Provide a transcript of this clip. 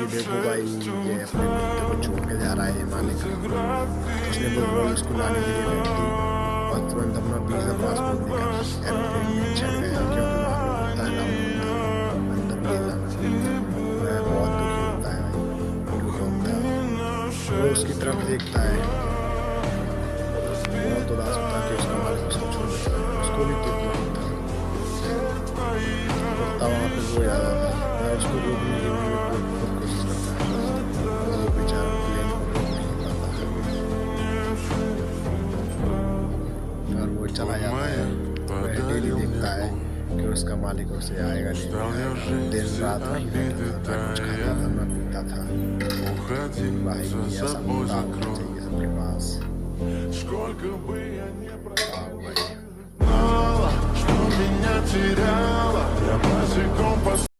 कि देखो भाई ये अपने कुत्ते को छोड़ के जा रहा है ये मालिक। उसने बोला उसको लाने के लिए बैठ दी और तुरंत अपना वीज़ा पासपोर्ट निकाल एरोप्लेन में चढ़ गया क्योंकि वहाँ पे कुत्ता अलाउ नहीं था अंदर नहीं जाना। वह बहुत दुखी होता है भाई, दुख होता है। वो उसकी तरफ देखता है, बहुत उदास होता है कि उसका मालिक उसको छोड़ देता है। उसको भी दुख होता है। कुत्ता वहाँ पे वो याद आता है, वह उसको रोकने के लिए बहुत कोशिश करता है। वो बेचारा प्लेन को रोक नहीं पाता है और वो चला जाता है। वह डेली देखता है कि उसका मालिक उसे आएगा नहीं, दिन रात वहीं रहता था, ना कुछ खाता था ना पीता था। भाई ऐसा कुत्ता होना चाहिए सबके पास। Что меня теряла, я босиком